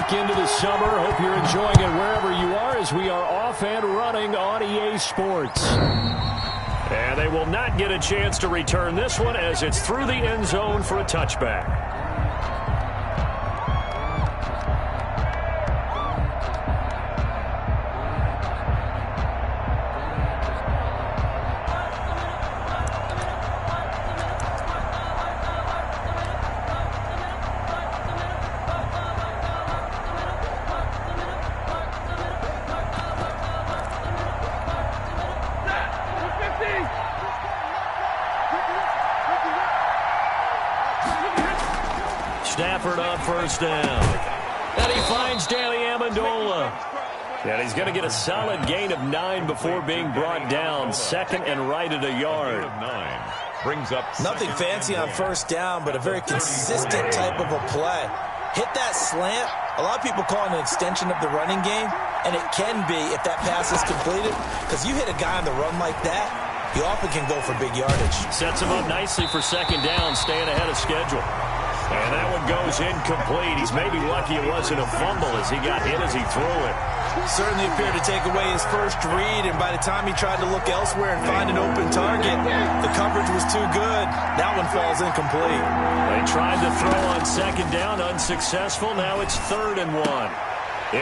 back into the summer. Hope you're enjoying it wherever you are as we are off and running on EA Sports. And they will not get a chance to return this one as it's through the end zone for a touchback. Stafford on first down. And he finds Danny Amendola. And he's going to get a solid gain of 9 before being brought down. Second and right at a yard. Brings up nothing fancy on first down, but a very consistent type of a play. Hit that slant. A lot of people call it an extension of the running game, and it can be if that pass is completed, because you hit a guy on the run like that, he often can go for big yardage. Sets him up nicely for second down, staying ahead of schedule. And that one goes incomplete. He's maybe lucky it wasn't a fumble as he got hit as he threw it. Certainly appeared to take away his first read, and by the time he tried to look elsewhere and find an open target, the coverage was too good. That one falls incomplete. They tried to throw on second down, unsuccessful. Now it's 3rd and 1.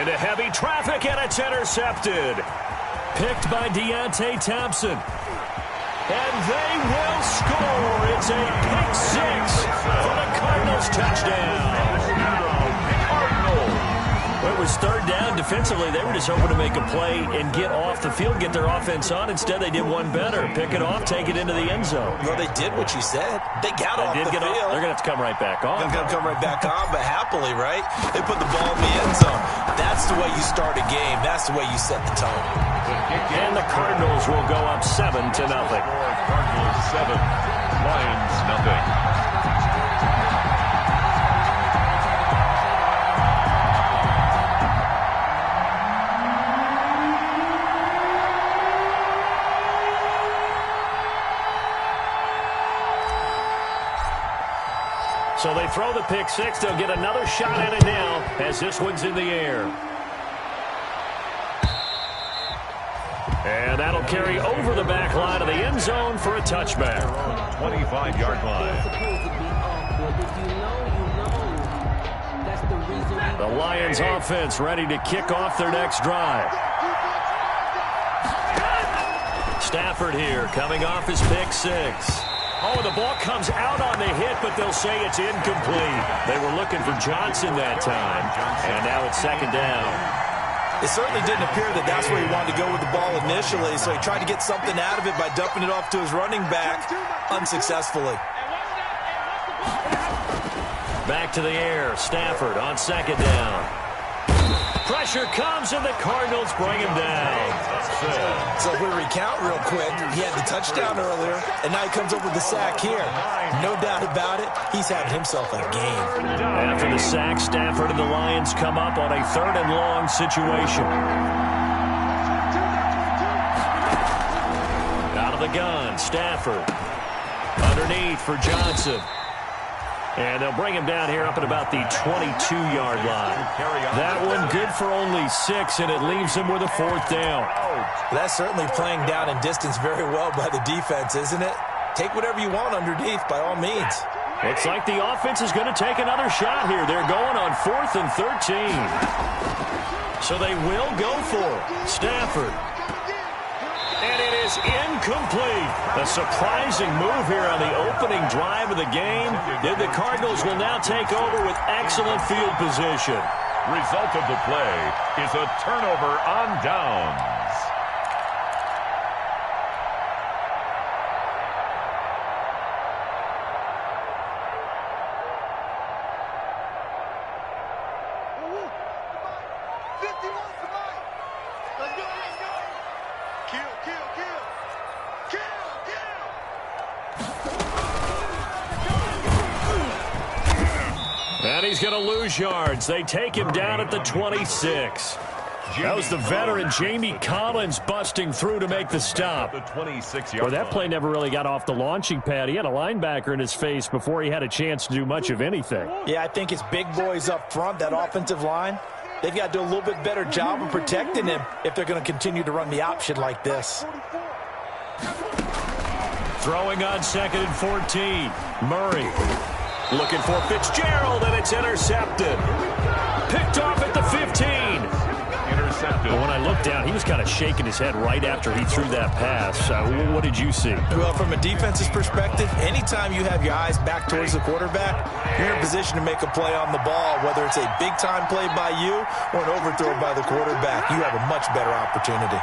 Into heavy traffic, and it's intercepted. Picked by Deontay Thompson. And they will score. It's a pick 6 for the Cardinals touchdown. Well, it was 3rd down. Defensively, they were just hoping to make a play and get off the field, get their offense on. Instead, they did one better. Pick it off, take it into the end zone. Well, they did what you said. They got off the field. They're going to have to come right back on. They're going to come right back on, but happily, right? They put the ball in the end zone. That's the way you start a game. That's the way you set the tone. And the Cardinals will go up 7-0. Cardinals 7, Lions nothing. So they throw the pick 6. They'll get another shot at it now as this one's in the air. And that'll carry over the back line of the end zone for a touchback. 25-yard line. The Lions offense ready to kick off their next drive. Stafford here coming off his pick 6. Oh, the ball comes out on the hit, but they'll say it's incomplete. They were looking for Johnson that time, and now it's second down. It certainly didn't appear that that's where he wanted to go with the ball initially, so he tried to get something out of it by dumping it off to his running back unsuccessfully. Back to the air. Stafford on second down. Pressure comes, and the Cardinals bring him down. So if we recount real quick, he had the touchdown earlier, and now he comes up with the sack here. No doubt about it, he's having himself a game. After the sack, Stafford and the Lions come up on a 3rd and long situation. Out of the gun, Stafford. Underneath for Johnson. And they'll bring him down here up at about the 22-yard line. That one good for only 6, and it leaves him with a 4th down. That's certainly playing down in distance very well by the defense, isn't it? Take whatever you want underneath, by all means. Looks like the offense is going to take another shot here. They're going on 4th and 13. So they will go for it. Stafford. And it is incomplete. A surprising move here on the opening drive of the game. The Cardinals will now take over with excellent field position. Result of the play is a turnover on downs. And he's going to lose yards. They take him down at the 26. That was the veteran Jamie Collins busting through to make the stop. Well, that play never really got off the launching pad. He had a linebacker in his face before he had a chance to do much of anything. Yeah, I think it's big boys up front, that offensive line. They've got to do a little bit better job of protecting him if they're going to continue to run the option like this. Throwing on 2nd and 14. Murray looking for Fitzgerald, and it's intercepted. Picked off at the 15. Intercepted. When I looked down, he was kind of shaking his head right after he threw that pass. What did you see? Well, from a defense's perspective, anytime you have your eyes back towards the quarterback, you're in a position to make a play on the ball, whether it's a big-time play by you or an overthrow by the quarterback. You have a much better opportunity.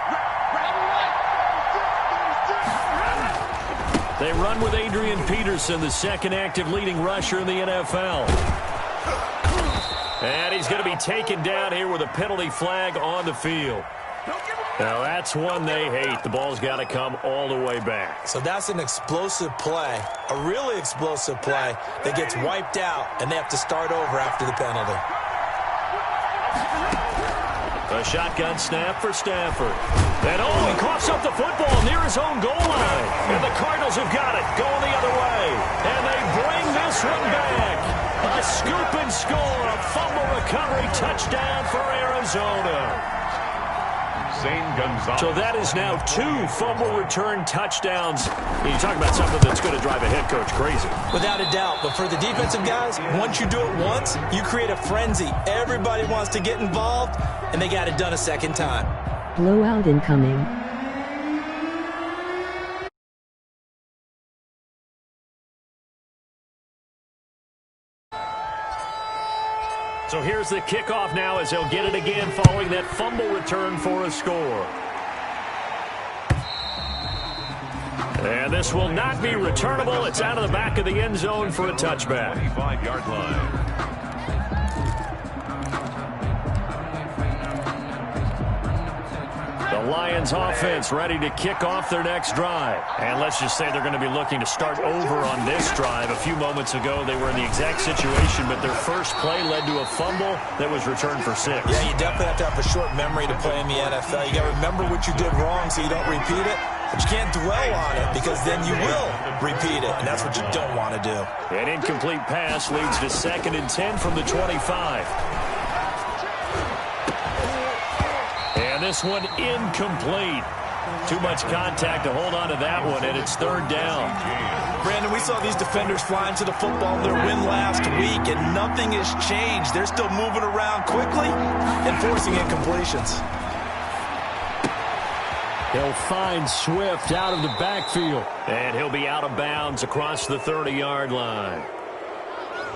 They run with Adrian Peterson, the second active leading rusher in the NFL. And he's going to be taken down here with a penalty flag on the field. Now, that's one they hate. The ball's got to come all the way back. So that's an explosive play, a really explosive play that gets wiped out, and they have to start over after the penalty. A shotgun snap for Stafford. And he coughs up the football near his own goal line. And the Cardinals have got it going the other way. And they bring this one back. A scoop and score, a fumble recovery touchdown for Arizona. So that is now 2 fumble return touchdowns. You talk about something that's going to drive a head coach crazy. Without a doubt, but for the defensive guys, once you do it once, you create a frenzy. Everybody wants to get involved, and they got it done a second time. Blowout incoming. So here's the kickoff now as they'll get it again following that fumble return for a score. And this will not be returnable. It's out of the back of the end zone for a touchback. 25-yard line. The Lions offense ready to kick off their next drive. And let's just say they're going to be looking to start over on this drive. A few moments ago, they were in the exact situation, but their first play led to a fumble that was returned for 6. Yeah, you definitely have to have a short memory to play in the NFL. You got to remember what you did wrong so you don't repeat it. But you can't dwell on it because then you will repeat it, and that's what you don't want to do. An incomplete pass leads to 2nd and 10 from the 25. And this one incomplete. Too much contact to hold on to that one, and it's 3rd down. Brandon, we saw these defenders flying to the football in their win last week, and nothing has changed. They're still moving around quickly and forcing incompletions. He'll find Swift out of the backfield, and he'll be out of bounds across the 30-yard line.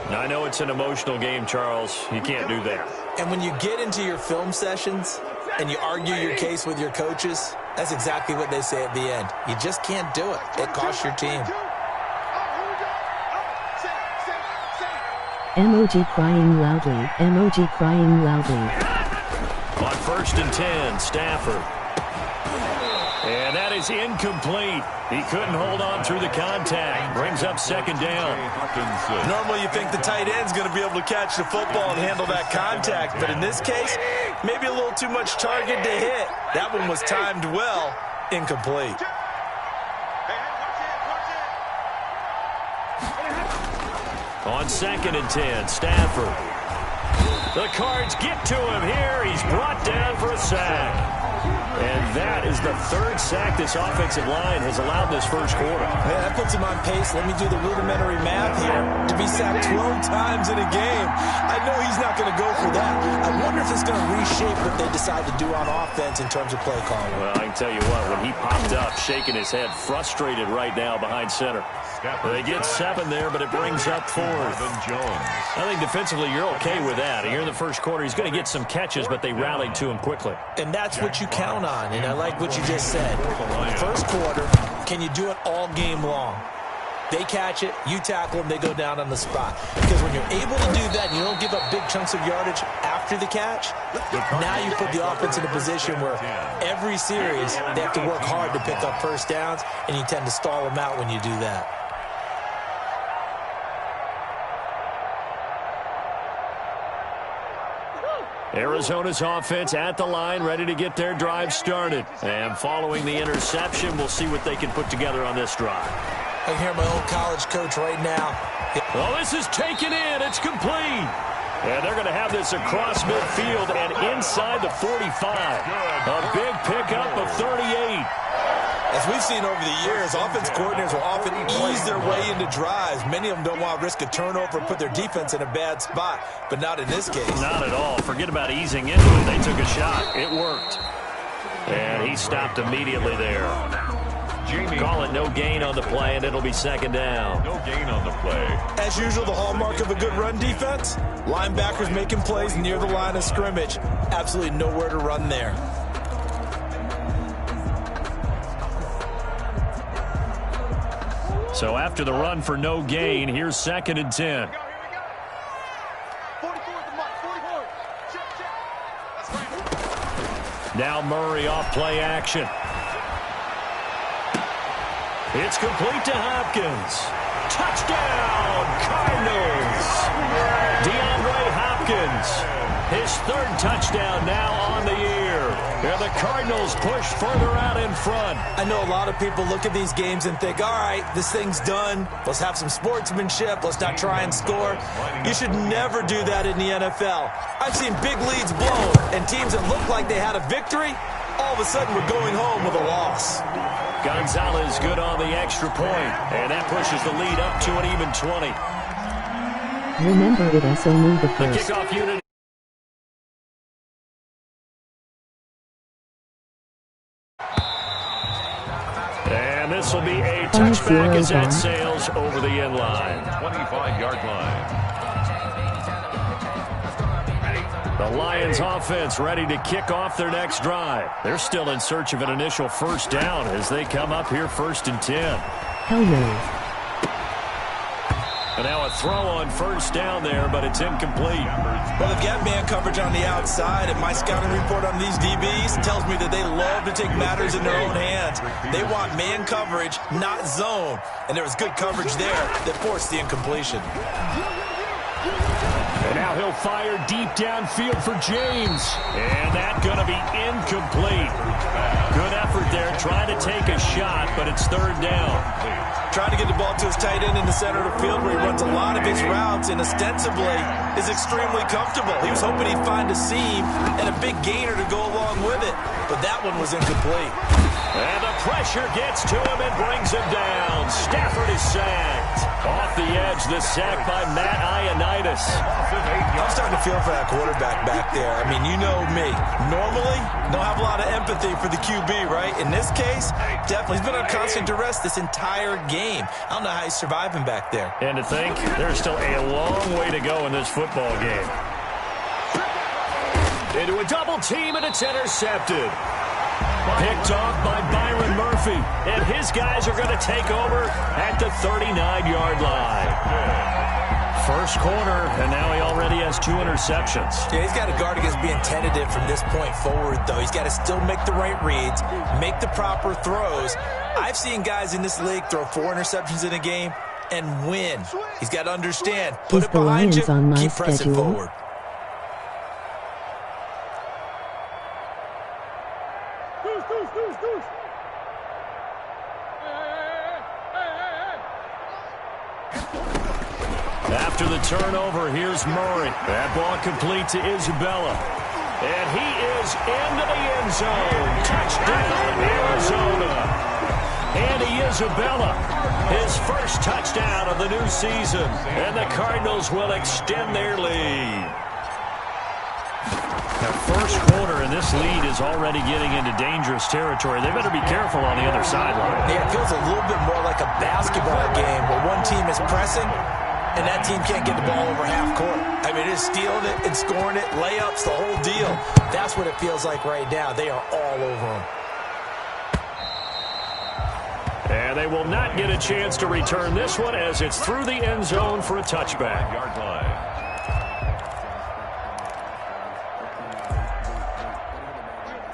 Now, I know it's an emotional game, Charles. You can't do that. And when you get into your film sessions and you argue your case with your coaches, that's exactly what they say at the end. You just can't do it. It costs your team. Emoji crying loudly. Emoji crying loudly. On 1st and 10, Stafford. And that is incomplete. He couldn't hold on through the contact. Brings up 2nd down. Normally you think the tight end's going to be able to catch the football and handle that contact. But in this case, maybe a little too much target to hit. That one was timed well. Incomplete. On 2nd and 10, Stafford. The Cards get to him here. He's brought down for a sack. And that is the 3rd sack this offensive line has allowed this first quarter. Yeah, that puts him on pace. Let me do the rudimentary math here. To be sacked 12 times in a game, I know he's not going to go for that. I wonder if it's going to reshape what they decide to do on offense in terms of play calling. Well, I can tell you what, when he popped up, shaking his head, frustrated right now behind center. They get 7 there, but it brings up 4th. I think defensively you're okay with that. Here in the first quarter, he's going to get some catches, but they rallied to him quickly. And that's what you count on, and I like what you just said. First quarter, can you do it all game long? They catch it, you tackle them, they go down on the spot. Because when you're able to do that and you don't give up big chunks of yardage after the catch, now you put the offense in a position where every series they have to work hard to pick up first downs, and you tend to stall them out when you do that. Arizona's offense at the line, ready to get their drive started. And following the interception, we'll see what they can put together on this drive. I can hear my old college coach right now. Well, this is taken in. It's complete. And they're going to have this across midfield and inside the 45. A big pickup of 38. As we've seen over the years, offense coordinators will often ease their way into drives. Many of them don't want to risk a turnover and put their defense in a bad spot, but not in this case. Not at all. Forget about easing into it. They took a shot. It worked. And he stopped immediately there. Call it no gain on the play, and it'll be second down. No gain on the play. As usual, the hallmark of a good run defense, linebackers making plays near the line of scrimmage. Absolutely nowhere to run there. So after the run for no gain, here's 2nd and 10. Now Murray off play action. It's complete to Hopkins. Touchdown, Cardinals. DeAndre Hopkins. His 3rd touchdown now on the year. And the Cardinals push further out in front. I know a lot of people look at these games and think, all right, this thing's done. Let's have some sportsmanship. Let's not try and score. You should never do that in the NFL. I've seen big leads blown, and teams that looked like they had a victory, all of a sudden we're going home with a loss. Gonzalez good on the extra point, and that pushes the lead up to an even 20. Remember, it's only the The first. kickoff unit. And this will be a touchback as that sails over the end line. 25-yard line. The Lions offense ready to kick off their next drive. They're still in search of an initial first down as they come up here 1st and 10. Hell no. And now a throw on first down there, but it's incomplete. Well, they've got man coverage on the outside, and my scouting report on these DBs tells me that they love to take matters in their own hands. They want man coverage, not zone. And there was good coverage there that forced the incompletion. And now he'll fire deep downfield for James. And that's going to be incomplete. Good effort there, trying to take a shot, but it's 3rd down. Trying to get the ball to his tight end in the center of the field where he runs a lot of his routes and ostensibly is extremely comfortable. He was hoping he'd find a seam and a big gainer to go along with it, but that one was incomplete. And the pressure gets to him and brings him down. Stafford is sacked. Off the edge, the sack by Matt Ioannidis. I'm starting to feel for that quarterback back there. I mean, you know me. Normally, don't have a lot of empathy for the QB, right? In this case, definitely. He's been on constant duress this entire game. I don't know how he's surviving back there. And to think, there's still a long way to go in this football game. Into a double team, and it's intercepted. Picked off by Byron Murphy. And his guys are going to take over at the 39-yard line. First corner, and now he already has 2 interceptions. Yeah, he's got to guard against being tentative from this point forward, though. He's got to still make the right reads, make the proper throws. I've seen guys in this league throw 4 interceptions in a game and win. He's got to understand, put it behind you, keep pressing forward. After the turnover, here's Murray. That ball complete to Isabella. And he is into the end zone. Touchdown, Arizona. Andy Isabella, his first touchdown of the new season. And the Cardinals will extend their lead. The first quarter, and this lead is already getting into dangerous territory. They better be careful on the other sideline. Yeah, it feels a little bit more like a basketball game where one team is pressing and that team can't get the ball over half court. I mean, it is stealing it and scoring it, layups, the whole deal. That's what it feels like right now. They are all over them. And they will not get a chance to return this one as it's through the end zone for a touchback. Yard line.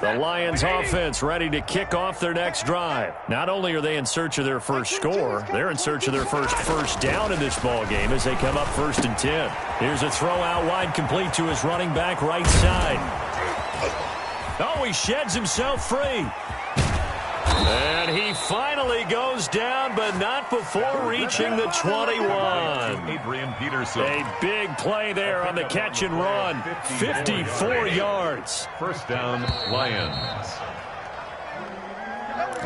The Lions offense ready to kick off their next drive. Not only are they in search of their first score, they're in search of their first down in this ball game as they come up 1st and 10. Here's a throw out wide, complete to his running back right side. Oh, he sheds himself free. And he finally goes down, but not before reaching the 21. Adrian Peterson. A big play there on the catch and run. 54 yards. First down, Lions.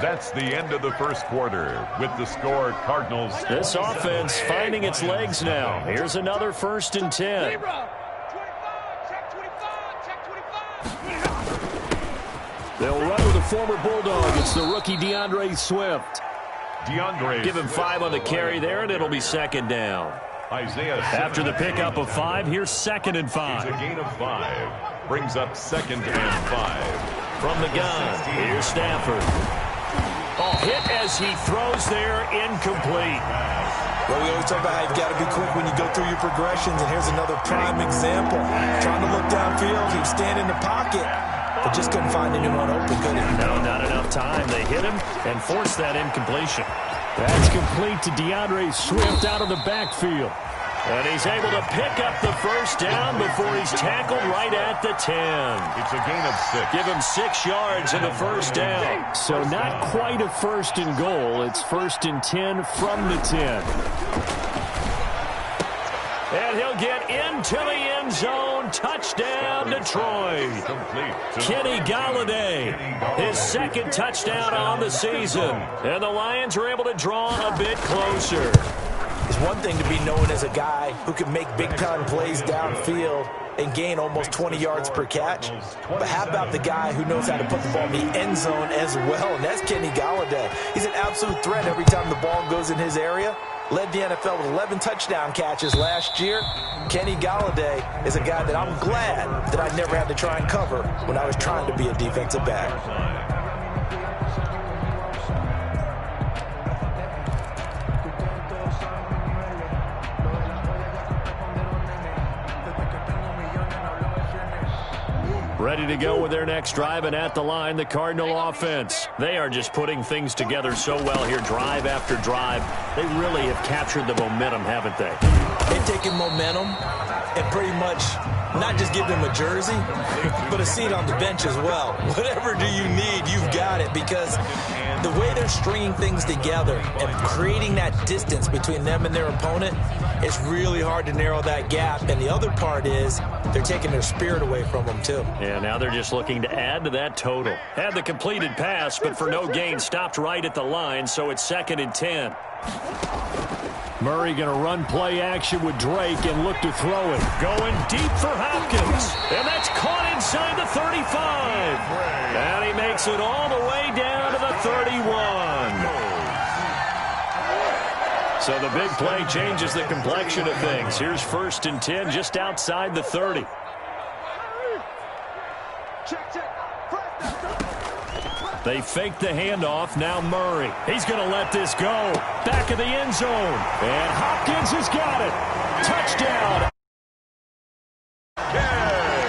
That's the end of the first quarter with the score Cardinals. This offense finding its legs now. Here's another 1st and 10. They'll run with a former Bulldog. It's the rookie DeAndre Swift. Give him 5 on the carry there, and it'll be 2nd down. Isaiah After the pickup of 5, here's 2nd and 5. a gain of 5. Brings up 2nd and 5. From the gun, here's Stafford. Oh, hit as he throws there, incomplete. Well, we always talk about how you've got to be quick when you go through your progressions, and here's another prime example. Trying to look downfield, he was standing in the pocket, but just couldn't find anyone open, could he? No, not enough time. They hit him and forced that incompletion. That's complete to DeAndre Swift out of the backfield. And he's able to pick up the first down before he's tackled right at the 10. It's a gain of 6. Give him 6 yards in the first down. So not quite a 1st and goal. It's 1st and 10 from the 10. And he'll get into the end zone. Touchdown, Detroit. Kenny Golladay, his 2nd touchdown on the season. And the Lions are able to draw a bit closer. It's one thing to be known as a guy who can make big-time plays downfield and gain almost 20 yards per catch. But how about the guy who knows how to put the ball in the end zone as well? And that's Kenny Golladay. He's an absolute threat every time the ball goes in his area. Led the NFL with 11 touchdown catches last year. Kenny Golladay is a guy that I'm glad that I never had to try and cover when I was trying to be a defensive back. Ready to go with their next drive, and at the line, the Cardinal offense. They are just putting things together so well here, drive after drive. They really have captured the momentum, haven't they? They've taken momentum and pretty much not just give them a jersey, but a seat on the bench as well. Whatever do you need, you've got it, because the way they're stringing things together and creating that distance between them and their opponent, it's really hard to narrow that gap. And the other part is they're taking their spirit away from them, too. Yeah, now they're just looking to add to that total. Had the completed pass, but for no gain, stopped right at the line, so it's 2nd and 10. Murray going to run play action with Drake and look to throw it. Going deep for Hopkins. And that's caught inside the 35. And he makes it all the way down to the 31. So the big play changes the complexion of things. Here's 1st and 10 just outside the 30. They fake the handoff. Now Murray. He's going to let this go. Back of the end zone. And Hopkins has got it. Touchdown.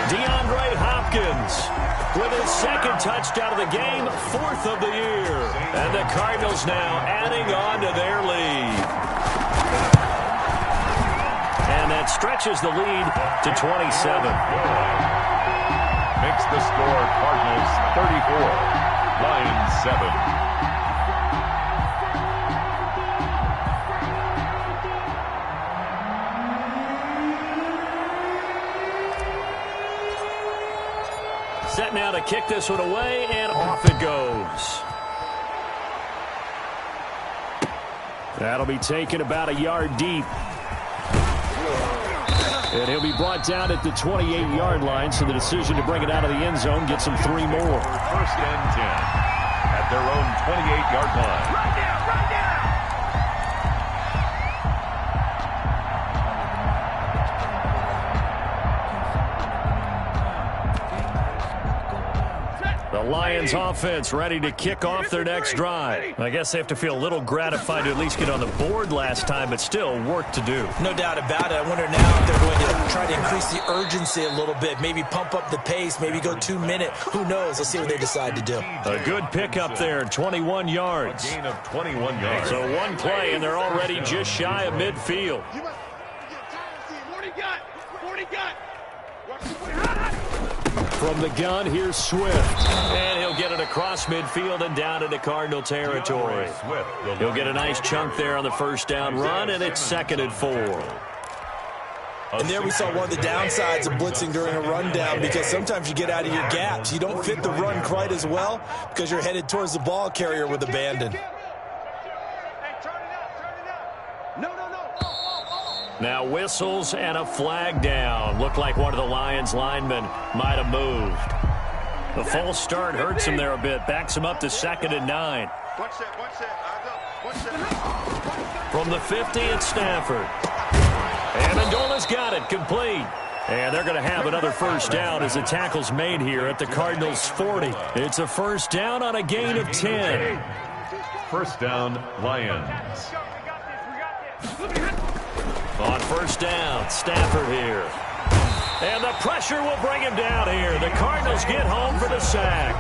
DeAndre Hopkins with his 2nd touchdown of the game, 4th of the year. And the Cardinals now adding on to their lead. And that stretches the lead to 27. Makes the score Cardinals 34. Lions 7. Set now to kick this one away, and off it goes. That'll be taken about a yard deep. And he'll be brought down at the 28-yard line, so the decision to bring it out of the end zone gets him 3 more. 1st and 10 at their own 28-yard line. The Lions offense ready to kick off their next drive. I guess they have to feel a little gratified to at least get on the board last time, but still work to do. No doubt about it. I wonder now if they're going to try to increase the urgency a little bit, maybe pump up the pace, maybe go 2 minute. Who knows? Let's see what they decide to do. A good pickup there, 21 yards. A gain of 21 yards. So one play, and they're already just shy of midfield. From the gun, here's Swift. And he'll get it across midfield and down into Cardinal territory. He'll get a nice chunk there on the first down run, and it's 2nd and 4. And there we saw one of the downsides of blitzing during a rundown, because sometimes you get out of your gaps. You don't fit the run quite as well because you're headed towards the ball carrier with abandon. Now whistles and a flag down. Looked like one of the Lions linemen might have moved. The false start hurts him there a bit. Backs him up to 2nd and 9. From the 50, it's Stafford. Amendola's got it, complete. And they're going to have another first down as the tackle's made here at the Cardinals' 40. It's a first down on a gain of 10. First down, Lions. On first down, Stafford here. And the pressure will bring him down here. The Cardinals get home for the sack.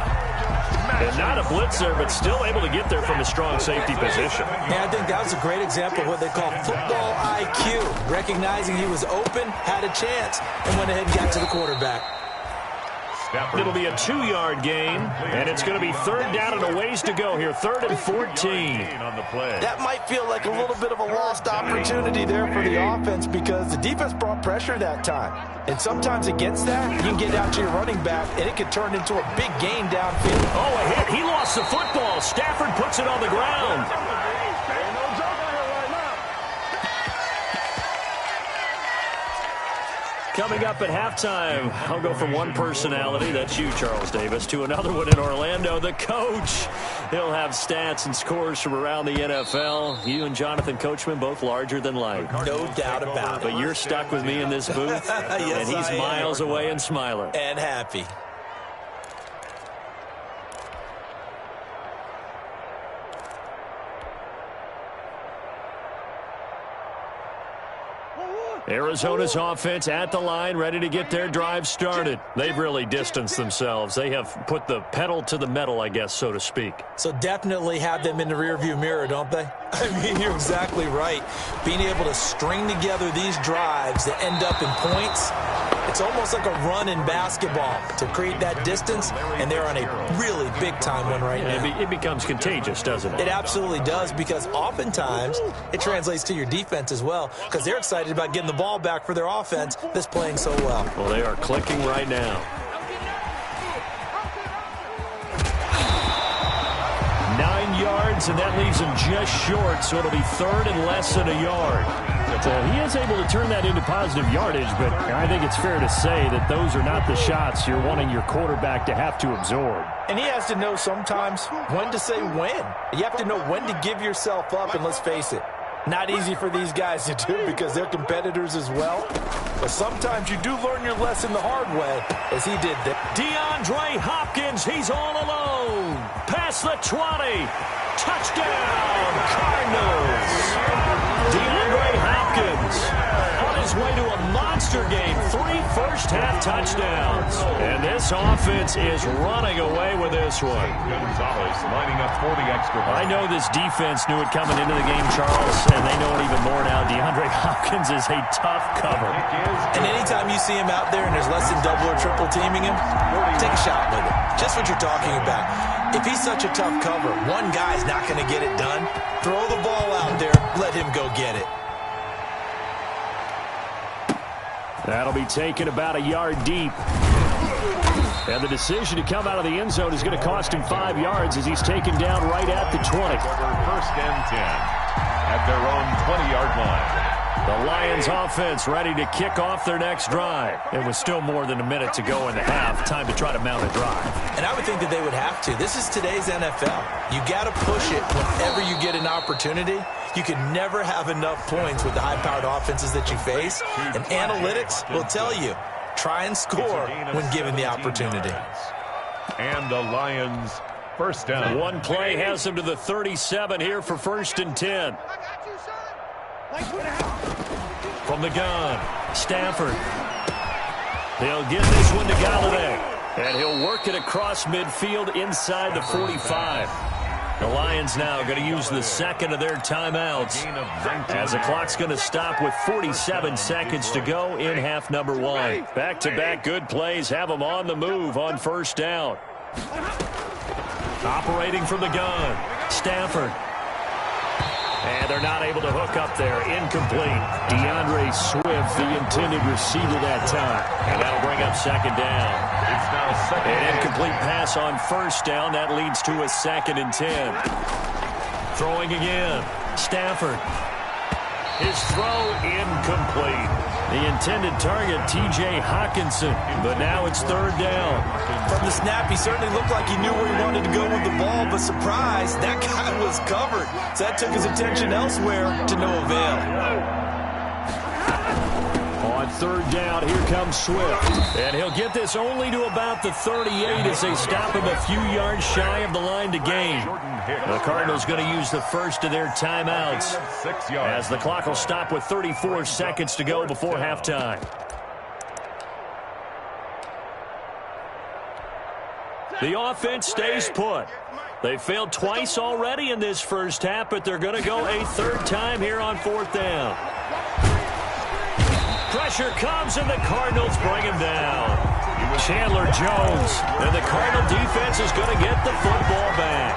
And not a blitzer, but still able to get there from a strong safety position. Yeah, I think that was a great example of what they call football IQ. Recognizing he was open, had a chance, and went ahead and got to the quarterback. It'll be a 2-yard gain, and it's going to be 3rd down and a ways to go here. 3rd and 14. That might feel like a little bit of a lost opportunity there for the offense, because the defense brought pressure that time. And sometimes against that, you can get out to your running back, and it could turn into a big gain downfield. Oh, a hit. He lost the football. Stafford puts it on the ground. Coming up at halftime, I'll go from one personality, that's you, Charles Davis, to another one in Orlando, the coach. He'll have stats and scores from around the NFL. You and Jonathan Coachman, both larger than life. No doubt about it. But you're stuck with me in this booth, yes, and he's miles away and smiling. And happy. Arizona's offense at the line, ready to get their drive started. They've really distanced themselves. They have put the pedal to the metal, I guess, so to speak. So definitely have them in the rearview mirror, don't they? I mean, you're exactly right. Being able to string together these drives that end up in points, it's almost like a run in basketball to create that distance, and they're on a really big-time one right now. It becomes contagious, doesn't it? It absolutely does, because oftentimes it translates to your defense as well, because they're excited about getting the ball back for their offense that's playing so well. Well, they are clicking right now. 9 yards, and that leaves him just short, so it'll be 3rd and less than a yard. So he is able to turn that into positive yardage, but I think it's fair to say that those are not the shots you're wanting your quarterback to have to absorb. And he has to know sometimes when to say when. You have to know when to give yourself up, and let's face it, not easy for these guys to do because they're competitors as well. But sometimes you do learn your lesson the hard way, as he did there. DeAndre Hopkins, he's all alone. Past the 20. Touchdown, Cardinals. DeAndre Hopkins on his way to a monster game. 3 first-half touchdowns. And this offense is running away with this one. Gonzalez lining up for the extra point. I know this defense knew it coming into the game, Charles, and they know it even more now. DeAndre Hopkins is a tough cover. And anytime you see him out there and there's less than double or triple teaming him, take a shot with him. Just what you're talking about. If he's such a tough cover, one guy's not going to get it done. Throw the ball out there. Let him go get it. That'll be taken about a yard deep. And the decision to come out of the end zone is going to cost him 5 yards as he's taken down right at the 20. First and 10 at their own 20-yard line. The Lions offense ready to kick off their next drive. It was still more than a minute to go in the half. Time to try to mount a drive. And I would think that they would have to. This is today's NFL. You got to push it whenever you get an opportunity. You can never have enough points with the high-powered offenses that you face. And analytics will tell you, try and score when given the opportunity. And the Lions first down. One play has them to the 37 here for 1st and 10. From the gun, Stafford. He'll get this one to Galladay. And he'll work it across midfield inside the 45. The Lions now going to use the second of their timeouts as the clock's going to stop with 47 seconds to go in half number 1. Back-to-back good plays have them on the move on 1st down. Operating from the gun, Stafford. And they're not able to hook up there. Incomplete. DeAndre Swift, the intended receiver that time. And that'll bring up 2nd down. It's now 2nd. An incomplete pass on 1st down. That leads to a 2nd and 10. Throwing again. Stafford. His throw incomplete. The intended target, T.J. Hawkinson. But now it's 3rd down. From the snap, he certainly looked like he knew where he wanted to go with the ball, but surprise, that guy was covered. So that took his attention elsewhere to no avail. On 3rd down, here comes Swift. And he'll get this only to about the 38 as they stop him a few yards shy of the line to gain. The Cardinals going to use the first of their timeouts as the clock will stop with 34 seconds to go before halftime. The offense stays put. They failed twice already in this first half, but they're going to go a 3rd time here on 4th down. Pressure comes, and the Cardinals bring him down. Chandler Jones, and the Cardinal defense is going to get the football back.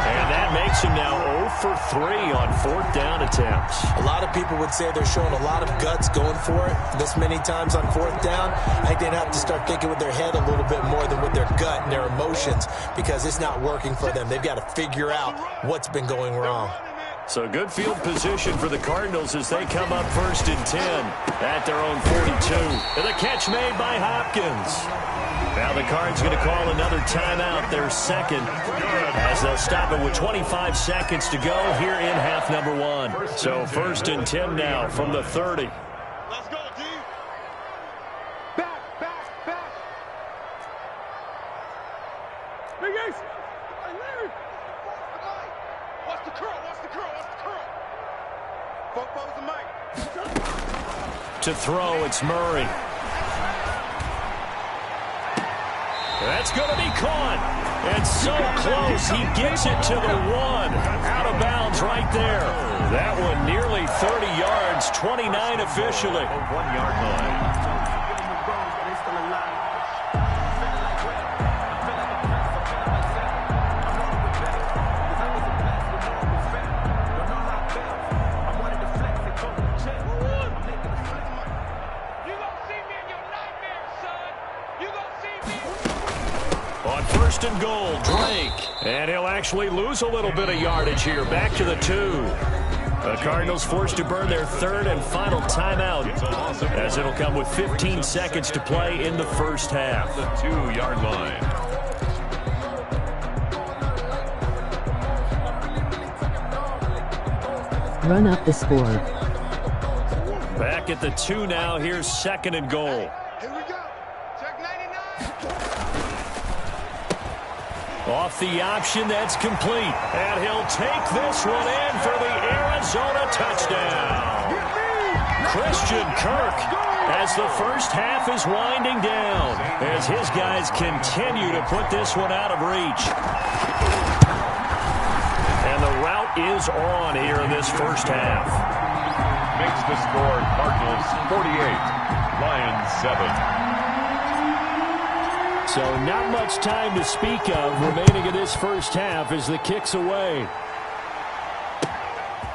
And that makes him now 0 for 3 on 4th down attempts. A lot of people would say they're showing a lot of guts going for it this many times on 4th down. I think they'd have to start thinking with their head a little bit more than with their gut and their emotions because it's not working for them. They've got to figure out what's been going wrong. So good field position for the Cardinals as they come up 1st and 10 at their own 42. And the catch made by Hopkins. Now the Cards going to call another timeout, their 2nd, as they'll stop it with 25 seconds to go here in half number 1. So 1st and 10 now from the 30. Let's go, D. Back. Big Ace. Hey, Larry. Watch the curl. Football's the mic. To throw, it's Murray. That's going to be caught. And so close, he gets it to the 1. Out of bounds right there. That one nearly 30 yards, 29 officially. 1-yard line. And goal, Drake. And he'll actually lose a little bit of yardage here. Back to the 2. The Cardinals forced to burn their 3rd and final timeout as it'll come with 15 seconds to play in the first half. The 2-yard line. Run up the score. Back at the 2 now. Here's 2nd and goal. Here we go. Check 99. Off the option, that's complete. And he'll take this one in for the Arizona touchdown. Christian Kirk as the first half is winding down as his guys continue to put this one out of reach. And the route is on here in this first half. Makes the score Cardinals 48, Lions 7. So not much time to speak of remaining in this first half as the kick's away.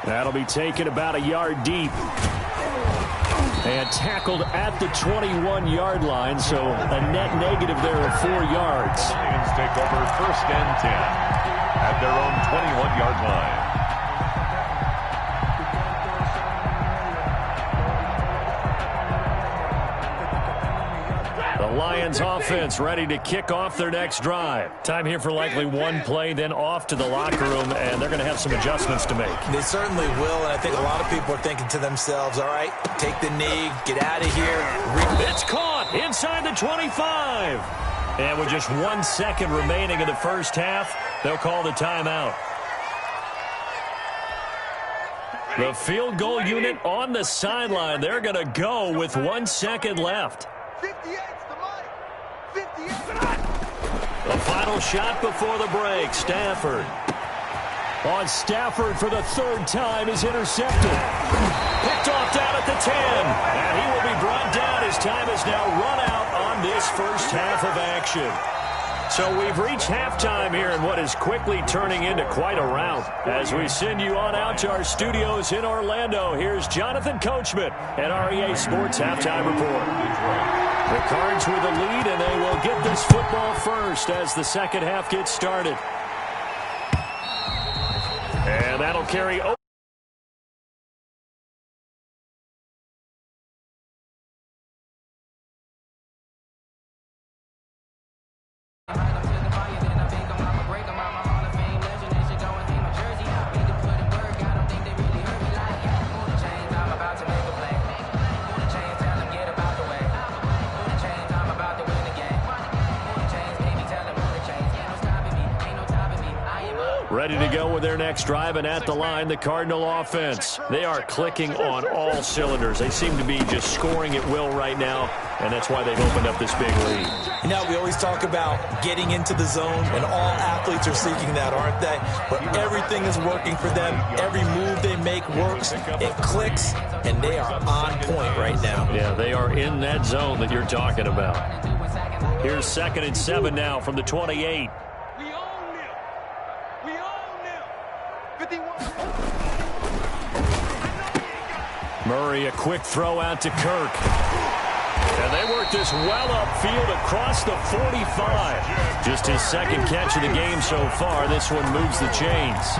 That'll be taken about a yard deep. And tackled at the 21-yard line, so a net negative there of 4 yards. Lions take over 1st and 10 at their own 21-yard line. The Lions offense ready to kick off their next drive. Time here for likely one play, then off to the locker room, and they're going to have some adjustments to make. They certainly will, and I think a lot of people are thinking to themselves, all right, take the knee, get out of here. It's caught inside the 25. And with just 1 second remaining in the first half, they'll call the timeout. The field goal unit on the sideline. They're going to go with 1 second left. 58's the money. 58. The final shot before the break. Stafford. On Stafford for the third time is intercepted. Picked off down at the 10. And he will be brought down. His time is now run out on this first half of action. So we've reached halftime here in what is quickly turning into quite a rout. As we send you on out to our studios in Orlando, here's Jonathan Coachman at REA Sports Halftime Report. The Cards with the lead, and they will get this football first as the second half gets started. And that'll carry over. Ready to go with their next drive, and at the line, the Cardinal offense. They are clicking on all cylinders. They seem to be just scoring at will right now, and that's why they've opened up this big lead. You know, we always talk about getting into the zone, and all athletes are seeking that, aren't they? But everything is working for them. Every move they make works. It clicks, and they are on point right now. Yeah, they are in that zone that you're talking about. Here's 2nd and 7 now from the 28. Murray, a quick throw out to Kirk. And they work this well upfield across the 45. Just his second catch of the game so far. This one moves the chains.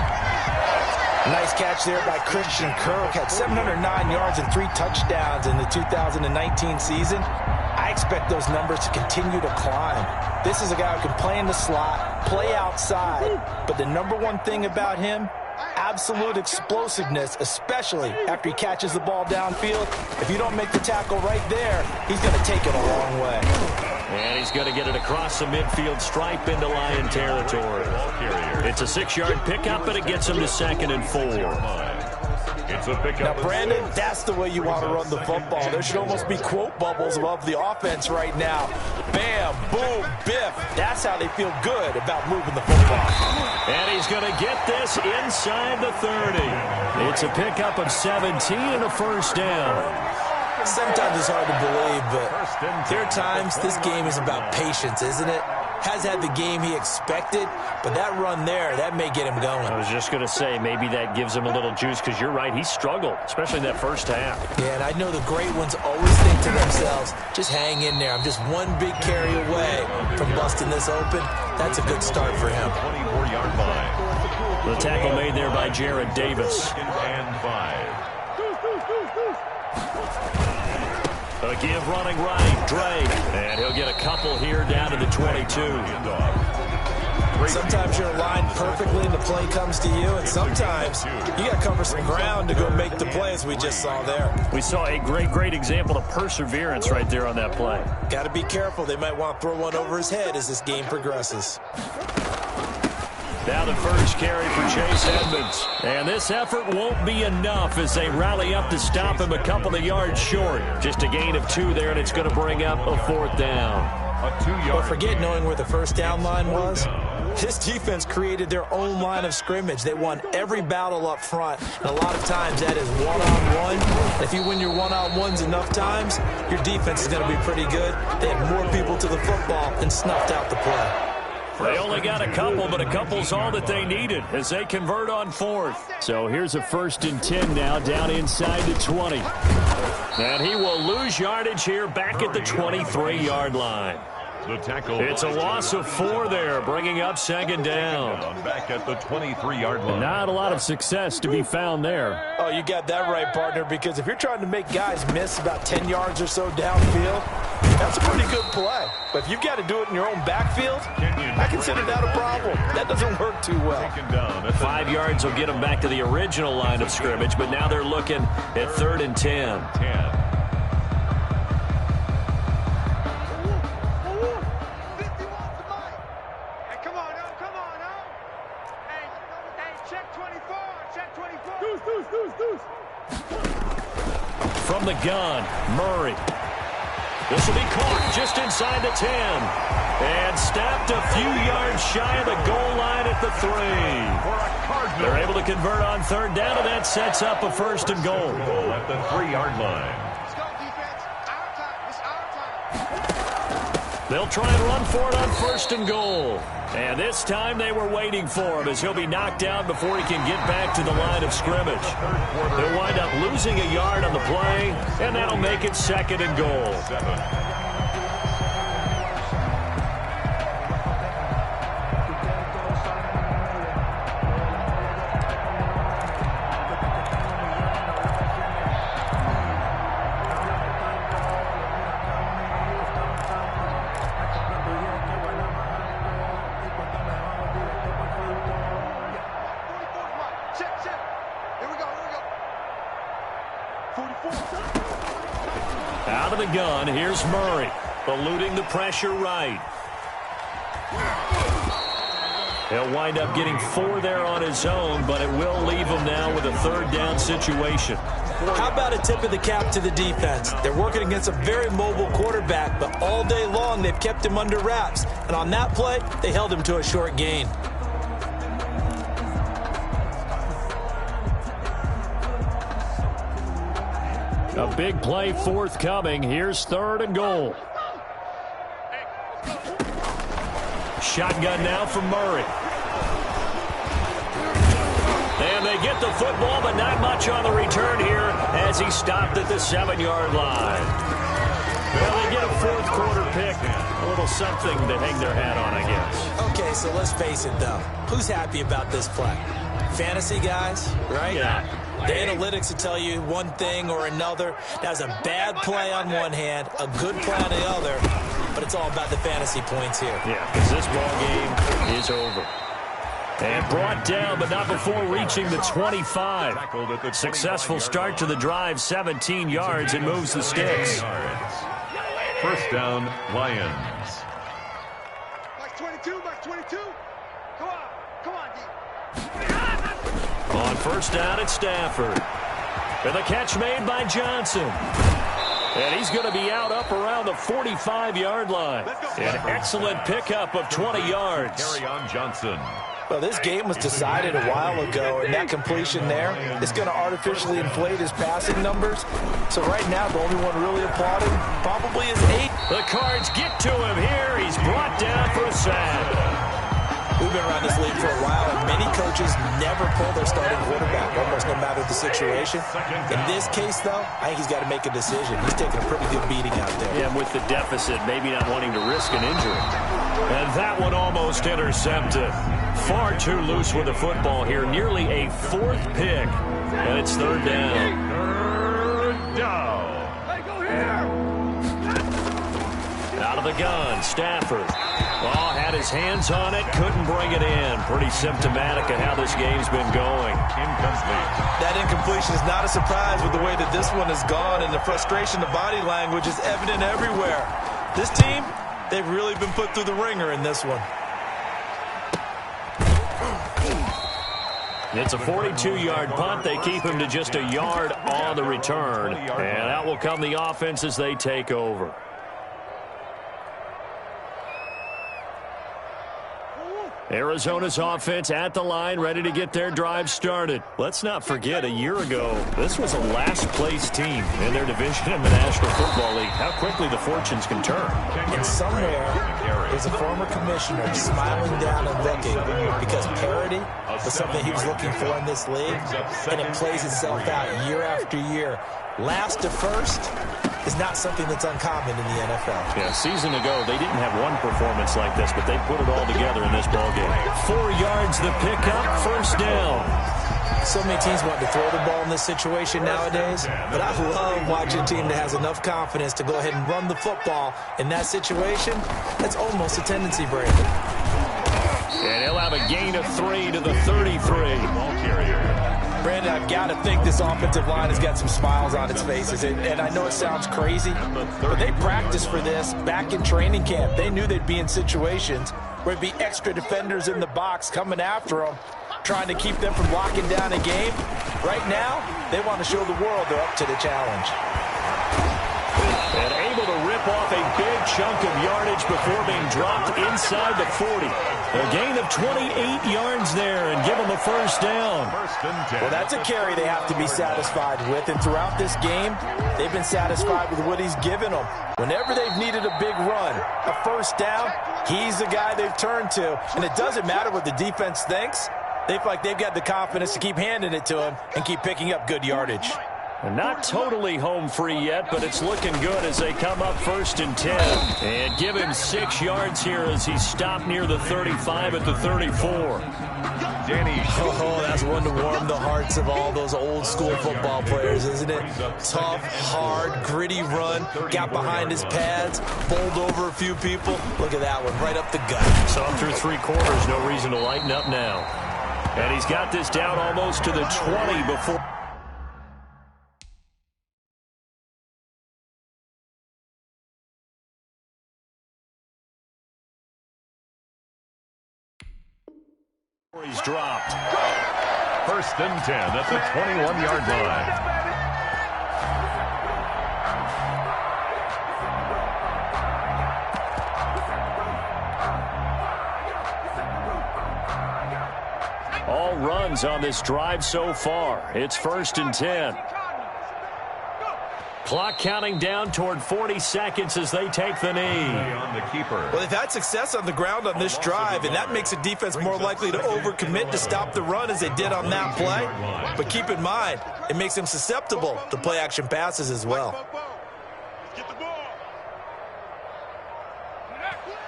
Nice catch there by Christian Kirk. Had 709 yards and 3 touchdowns in the 2019 season. I expect those numbers to continue to climb. This is a guy who can play in the slot, play outside. But the number one thing about him, absolute explosiveness, especially after he catches the ball downfield. If you don't make the tackle right there, he's going to take it a long way. And he's going to get it across the midfield stripe into Lion territory. It's a 6-yard pickup, but it gets him to 2nd and 4. It's a pickup. Now, Brandon, that's the way you want to run the football. There should almost be quote bubbles above the offense right now. Bam, boom, biff. That's how they feel good about moving the football. And he's going to get this inside the 30. It's a pickup of 17 and a first down. Sometimes it's hard to believe, but there are times this game is about patience, isn't it? Has had the game he expected, but that run there, that may get him going. I was just going to say, maybe that gives him a little juice, because you're right, he struggled, especially in that first half. Yeah, and I know the great ones always think to themselves, just hang in there. I'm just one big carry away from busting this open. That's a good start for him. 24-yard line. The tackle made there by Jared Davis. 2nd and 5. A give running right, Drake. And he'll get a couple here down to the 22. Sometimes you're aligned perfectly and the play comes to you, and sometimes you got to cover some ground to go make the play, as we just saw there. We saw a great example of perseverance right there on that play. Got to be careful. They might want to throw one over his head as this game progresses. Now the first carry for Chase Edmonds. And this effort won't be enough as they rally up to stop him a couple of yards short. Just a gain of 2 there, and it's going to bring up a 4th down. A 2-yard. Don't forget knowing where the first down line was. This defense created their own line of scrimmage. They won every battle up front. And a lot of times that is one-on-one. And if you win your one-on-ones enough times, your defense is going to be pretty good. They had more people to the football and snuffed out the play. They only got a couple, but a couple's all that they needed as they convert on 4th. So here's a 1st and 10 now, down inside the 20. And he will lose yardage here back at the 23-yard line. The tackle. It's a loss of 4 there, bringing up 2nd down. Back at the 23-yard line. Not a lot of success to be found there. Oh, you got that right, partner, because if you're trying to make guys miss about 10 yards or so downfield, that's a pretty good play. But if you've got to do it in your own backfield, I consider that a problem. That doesn't work too well. 5 yards will get them back to the original line of scrimmage, but now they're looking at 3rd and 10. From the gun, Murray. This will be caught just inside the 10. And stopped a few yards shy of the goal line at the 3. They're able to convert on third down, and that sets up a first and goal. At the 3-yard line. Let's go, defense. Our time. It's our time. They'll try and run for it on first and goal. And this time they were waiting for him as he'll be knocked down before he can get back to the line of scrimmage. They'll wind up losing a yard on the play, and that'll make it second and goal. Out of the gun, here's Murray, eluding the pressure right. He'll wind up getting 4 there on his own, but it will leave him now with a third down situation. How about a tip of the cap to the defense? They're working against a very mobile quarterback, but all day long they've kept him under wraps. And on that play, they held him to a short gain. A big play forthcoming. Here's third and goal. Shotgun now from Murray. And they get the football, but not much on the return here as he stopped at the 7-yard line. Well, they get a fourth quarter pick. A little something to hang their hat on, I guess. Okay, so let's face it, though. Who's happy about this play? Fantasy guys, right? Yeah. The analytics will tell you one thing or another. That's a bad play on one hand, a good play on the other, but it's all about the fantasy points here. Yeah, because this ball game is over. And brought down, but not before reaching the 25. Successful start to the drive, 17 yards, and moves the sticks. First down, Lions. Max 22, Max 22. Come on, D. On first down, it's Stafford. And the catch made by Johnson. And he's going to be out up around the 45-yard line. An excellent pickup of 20 yards. Carry on Johnson. Well, this game was decided a while ago, and that completion there is going to artificially inflate his passing numbers. So right now, the only one really applauding probably is 8. The Cards get to him here. He's brought down for a sack. We've been around this league for a while, and many coaches never pull their starting quarterback, almost no matter the situation. In this case, though, I think he's got to make a decision. He's taking a pretty good beating out there. Yeah, with the deficit, maybe not wanting to risk an injury. And that one almost intercepted. Far too loose with the football here. Nearly a fourth pick. And it's third down. Third down. Hey, go here. Out of the gun, Stafford. Oh, had his hands on it, couldn't bring it in. Pretty symptomatic of how this game's been going. Incomplete. That incompletion is not a surprise with the way that this one has gone, and the frustration, the body language is evident everywhere. This team, they've really been put through the ringer in this one. It's a 42-yard punt. They keep him to just a yard on the return. And out will come the offense as they take over. Arizona's offense at the line, ready to get their drive started. Let's not forget, a year ago, this was a last-place team in their division in the National Football League. How quickly the fortunes can turn. And somewhere, there's a former commissioner smiling down and looking because parity was something he was looking for in this league, and it plays itself out year after year. Last to first is not something that's uncommon in the NFL. Yeah, a season ago, they didn't have one performance like this, but they put it all together in this ballgame. 4 yards the pickup, first down. So many teams want to throw the ball in this situation nowadays, but I love watching a team that has enough confidence to go ahead and run the football in that situation. That's almost a tendency breaker. And he'll have a gain of 3 to the 33. Ball carrier. Brandon, I've got to think this offensive line has got some smiles on its faces. And I know it sounds crazy, but they practiced for this back in training camp. They knew they'd be in situations where there'd be extra defenders in the box coming after them, trying to keep them from locking down a game. Right now, they want to show the world they're up to the challenge. off a big chunk of yardage before being dropped inside the 40. A gain of 28 yards there and give them a first down. Well, that's a carry they have to be satisfied with. And throughout this game, they've been satisfied with what he's given them. Whenever they've needed a big run, a first down, he's the guy they've turned to. And it doesn't matter what the defense thinks. They feel like they've got the confidence to keep handing it to him and keep picking up good yardage. And not totally home free yet, but it's looking good as they come up 1st and 10. And give him 6 yards here as he stopped near the 35 at the 34. Oh, that's one to warm the hearts of all those old school football players, isn't it? Tough, hard, gritty run, got behind his pads, bowled over a few people. Look at that one, right up the gut. So through 3 quarters, no reason to lighten up now. And he's got this down almost to the 20 before. He's dropped. 1st and 10 at the 21-yard line. All runs on this drive so far. It's 1st and 10. Clock counting down toward 40 seconds as they take the knee. On the keeper. Well, they've had success on the ground on this drive, and that makes a defense more likely to overcommit to stop the run as they did on that play. But keep in mind, it makes them susceptible to play-action passes as well.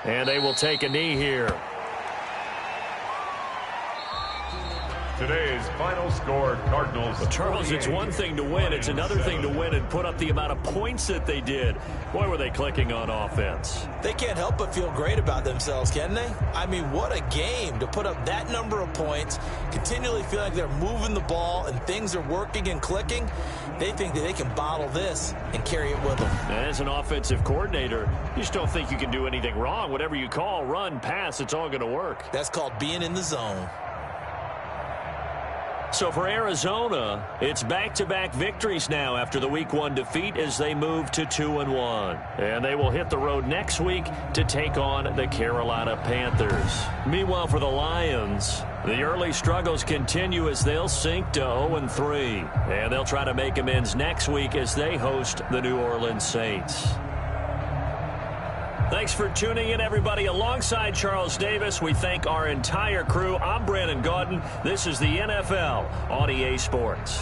And they will take a knee here. Today's final score, Cardinals. Well, Charles, it's one thing to win. It's another thing to win and put up the amount of points that they did. Boy, were they clicking on offense. They can't help but feel great about themselves, can they? I mean, what a game to put up that number of points, continually feel like they're moving the ball and things are working and clicking. They think that they can bottle this and carry it with them. As an offensive coordinator, you just don't think you can do anything wrong. Whatever you call, run, pass, it's all going to work. That's called being in the zone. So for Arizona, it's back-to-back victories now after the Week 1 defeat as they move to 2-1. And they will hit the road next week to take on the Carolina Panthers. Meanwhile, for the Lions, the early struggles continue as they'll sink to 0-3. And they'll try to make amends next week as they host the New Orleans Saints. Thanks for tuning in, everybody. Alongside Charles Davis, we thank our entire crew. I'm Brandon Gaudin. This is the NFL on EA Sports.